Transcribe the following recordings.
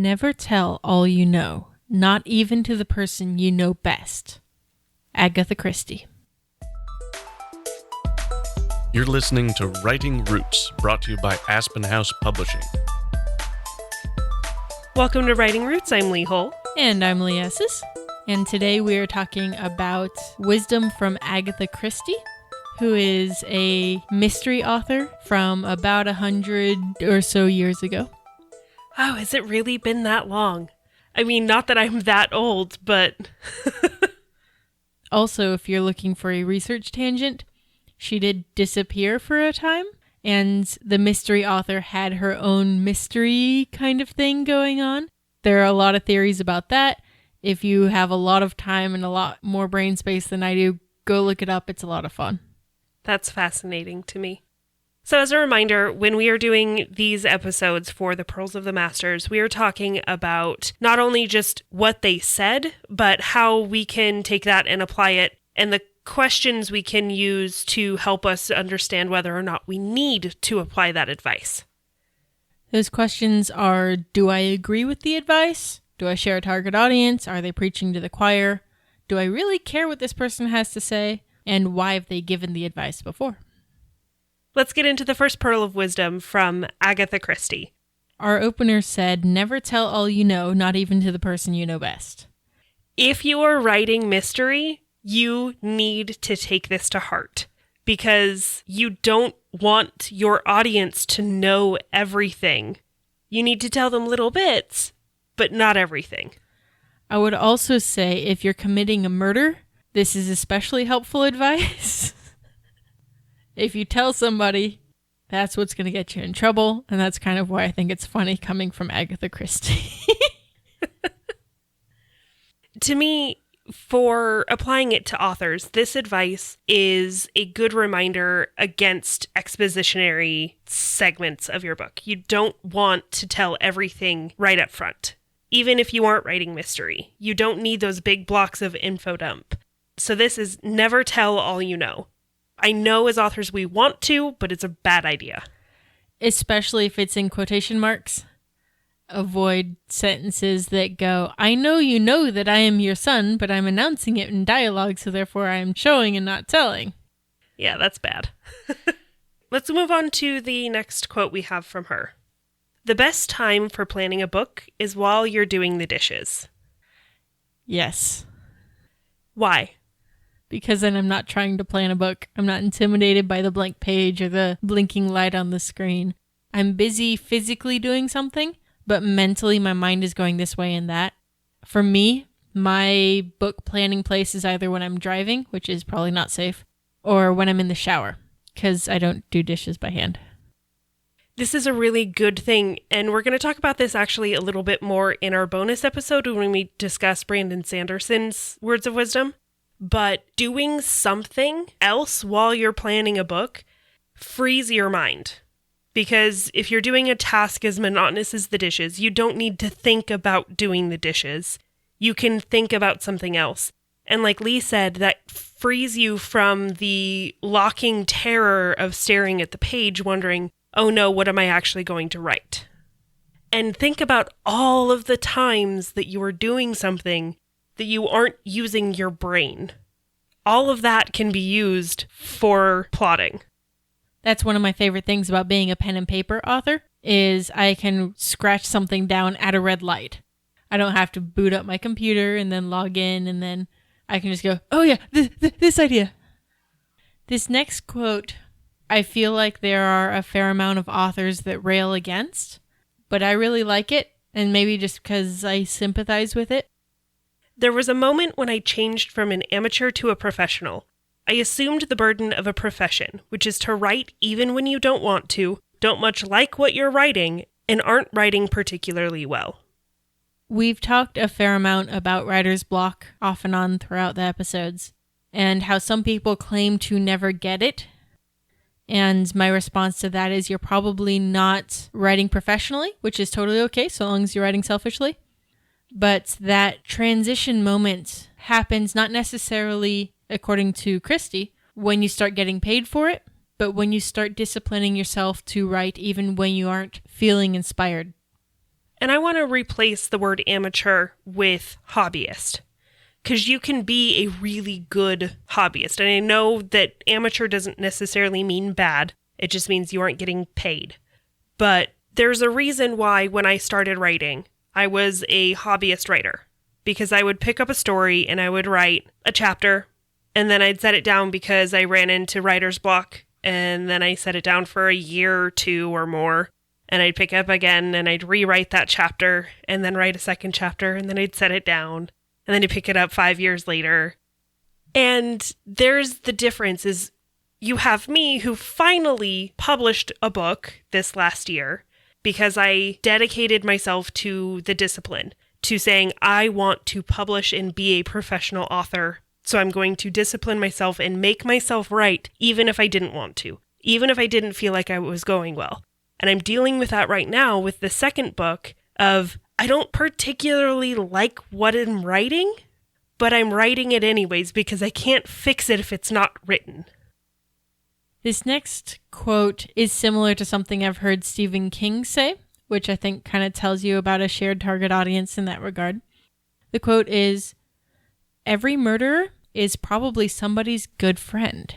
Never tell all you know, not even to the person you know best. Agatha Christie. You're listening to Writing Roots, brought to you by Aspen House Publishing. Welcome to Writing Roots. I'm Leigh Hull. And I'm Leigh Esses. And today we are talking about wisdom from Agatha Christie, who is a mystery author from about 100 or so years ago. Oh, has it really been that long? I mean, not that I'm that old, but... Also, if you're looking for a research tangent, she did disappear for a time, and the mystery author had her own mystery kind of thing going on. There are a lot of theories about that. If you have a lot of time and a lot more brain space than I do, go look it up. It's a lot of fun. That's fascinating to me. So as a reminder, when we are doing these episodes for the Pearls of the Masters, we are talking about not only just what they said, but how we can take that and apply it, and the questions we can use to help us understand whether or not we need to apply that advice. Those questions are, do I agree with the advice? Do I share a target audience? Are they preaching to the choir? Do I really care what this person has to say? And why have they given the advice before? Let's get into the first pearl of wisdom from Agatha Christie. Our opener said, never tell all you know, not even to the person you know best. If you are writing mystery, you need to take this to heart, because you don't want your audience to know everything. You need to tell them little bits, but not everything. I would also say if you're committing a murder, this is especially helpful advice. If you tell somebody, that's what's going to get you in trouble, and that's kind of why I think it's funny coming from Agatha Christie. To me, for applying it to authors, this advice is a good reminder against expositionary segments of your book. You don't want to tell everything right up front. Even if you aren't writing mystery, you don't need those big blocks of info dump. So this is never tell all you know. I know as authors we want to, but it's a bad idea. Especially if it's in quotation marks. Avoid sentences that go, I know you know that I am your son, but I'm announcing it in dialogue, so therefore I am showing and not telling. Yeah, that's bad. Let's move on to the next quote we have from her. The best time for planning a book is while you're doing the dishes. Yes. Why? Because then I'm not trying to plan a book. I'm not intimidated by the blank page or the blinking light on the screen. I'm busy physically doing something, but mentally my mind is going this way and that. For me, my book planning place is either when I'm driving, which is probably not safe, or when I'm in the shower, because I don't do dishes by hand. This is a really good thing, and we're going to talk about this actually a little bit more in our bonus episode when we discuss Brandon Sanderson's words of wisdom. But doing something else while you're planning a book frees your mind. Because if you're doing a task as monotonous as the dishes, you don't need to think about doing the dishes. You can think about something else. And like Leigh said, that frees you from the locking terror of staring at the page, wondering, oh no, what am I actually going to write? And think about all of the times that you are doing something that you aren't using your brain. All of that can be used for plotting. That's one of my favorite things about being a pen and paper author, is I can scratch something down at a red light. I don't have to boot up my computer and then log in, and then I can just go, oh yeah, this idea. This next quote, I feel like there are a fair amount of authors that rail against, but I really like it, and maybe just because I sympathize with it. There was a moment when I changed from an amateur to a professional. I assumed the burden of a profession, which is to write even when you don't want to, don't much like what you're writing, and aren't writing particularly well. We've talked a fair amount about writer's block off and on throughout the episodes, and how some people claim to never get it. And my response to that is you're probably not writing professionally, which is totally okay so long as you're writing selfishly. But that transition moment happens not necessarily, according to Christie, when you start getting paid for it, but when you start disciplining yourself to write even when you aren't feeling inspired. And I want to replace the word amateur with hobbyist, because you can be a really good hobbyist. And I know that amateur doesn't necessarily mean bad. It just means you aren't getting paid. But there's a reason why when I started writing, I was a hobbyist writer, because I would pick up a story and I would write a chapter, and then I'd set it down because I ran into writer's block, and then I set it down for a year or two or more. And I'd pick up again and I'd rewrite that chapter and then write a second chapter, and then I'd set it down and then I'd pick it up 5 years later. And there's the difference is you have me who finally published a book this last year because I dedicated myself to the discipline, to saying I want to publish and be a professional author. So I'm going to discipline myself and make myself write even if I didn't want to, even if I didn't feel like I was going well. And I'm dealing with that right now with the second book of I don't particularly like what I'm writing, but I'm writing it anyways because I can't fix it if it's not written. This next quote is similar to something I've heard Stephen King say, which I think kind of tells you about a shared target audience in that regard. The quote is, "Every murderer is probably somebody's good friend."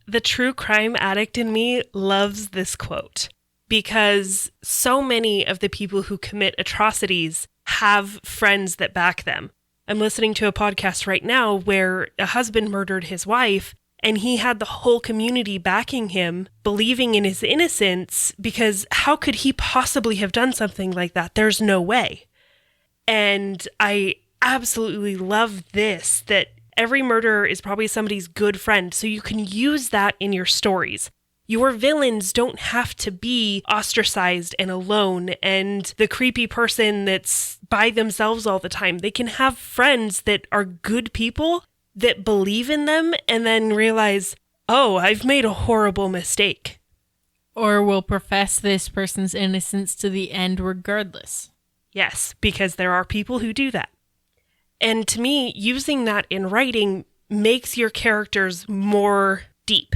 The true crime addict in me loves this quote because so many of the people who commit atrocities have friends that back them. I'm listening to a podcast right now where a husband murdered his wife and he had the whole community backing him, believing in his innocence, because how could he possibly have done something like that? There's no way. And I absolutely love this, that every murderer is probably somebody's good friend, so you can use that in your stories. Your villains don't have to be ostracized and alone and the creepy person that's by themselves all the time. They can have friends that are good people that believe in them and then realize, oh, I've made a horrible mistake. Or will profess this person's innocence to the end regardless. Yes, because there are people who do that. And to me, using that in writing makes your characters more deep.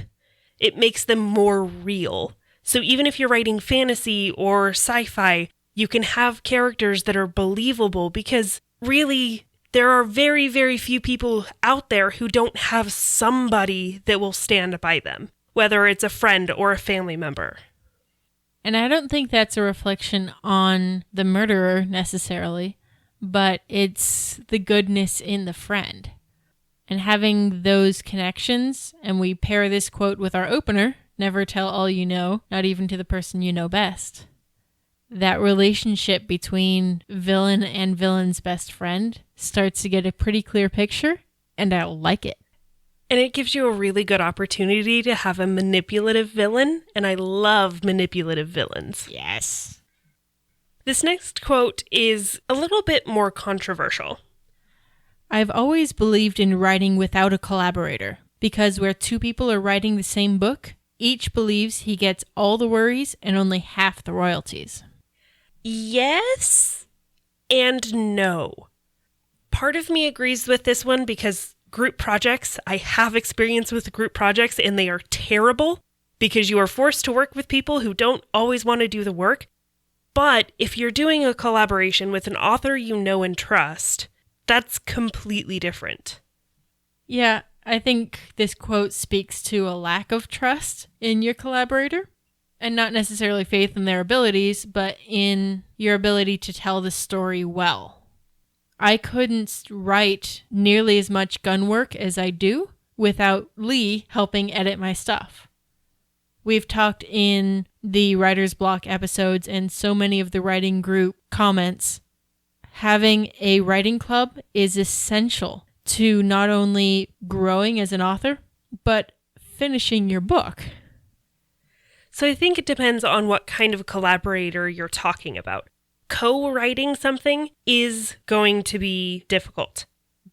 It makes them more real. So even if you're writing fantasy or sci-fi, you can have characters that are believable because really there are very, very few people out there who don't have somebody that will stand by them, whether it's a friend or a family member. And I don't think that's a reflection on the murderer necessarily, but it's the goodness in the friend. And having those connections, and we pair this quote with our opener, never tell all you know, not even to the person you know best. That relationship between villain and villain's best friend starts to get a pretty clear picture, and I like it. And it gives you a really good opportunity to have a manipulative villain, and I love manipulative villains. Yes. This next quote is a little bit more controversial. I've always believed in writing without a collaborator, because where two people are writing the same book, each believes he gets all the worries and only half the royalties. Yes and no. Part of me agrees with this one because group projects, I have experience with group projects and they are terrible because you are forced to work with people who don't always want to do the work. But if you're doing a collaboration with an author you know and trust, that's completely different. Yeah, I think this quote speaks to a lack of trust in your collaborator, and not necessarily faith in their abilities, but in your ability to tell the story well. I couldn't write nearly as much gun work as I do without Leigh helping edit my stuff. We've talked in the writer's block episodes and so many of the writing group comments. Having a writing club is essential to not only growing as an author, but finishing your book. So I think it depends on what kind of collaborator you're talking about. Co-writing something is going to be difficult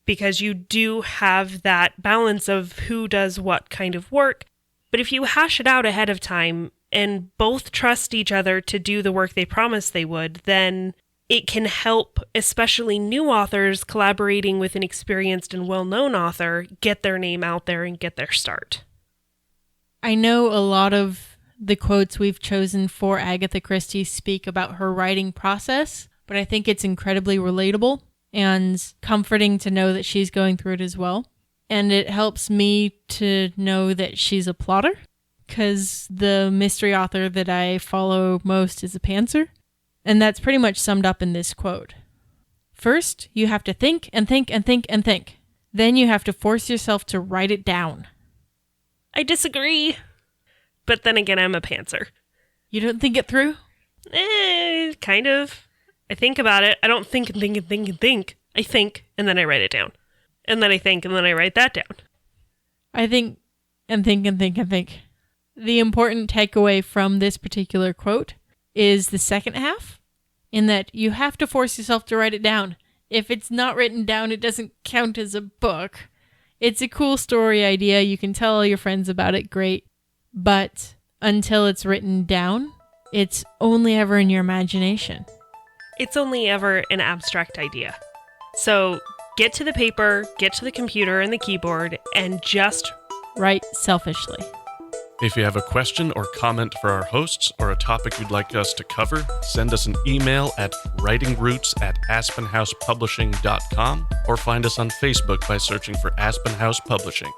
because you do have that balance of who does what kind of work. But if you hash it out ahead of time and both trust each other to do the work they promised they would, then it can help, especially new authors collaborating with an experienced and well-known author, get their name out there and get their start. I know a lot of the quotes we've chosen for Agatha Christie speak about her writing process, but I think it's incredibly relatable and comforting to know that she's going through it as well. And it helps me to know that she's a plotter, because the mystery author that I follow most is a pantser. And that's pretty much summed up in this quote. First, you have to think and think and think and think. Then you have to force yourself to write it down. I disagree. But then again, I'm a pantser. You don't think it through? Kind of. I think about it. I don't think and think and think and think. I think, and then I write it down. And then I think, and then I write that down. I think and think and think and think. The important takeaway from this particular quote is the second half, in that you have to force yourself to write it down. If it's not written down, it doesn't count as a book. It's a cool story idea. You can tell all your friends about it, great. But until it's written down, it's only ever in your imagination. It's only ever an abstract idea. So get to the paper, get to the computer and the keyboard, and just write selfishly. If you have a question or comment for our hosts or a topic you'd like us to cover, send us an email at writingroots@aspenhousepublishing.com or find us on Facebook by searching for Aspen House Publishing.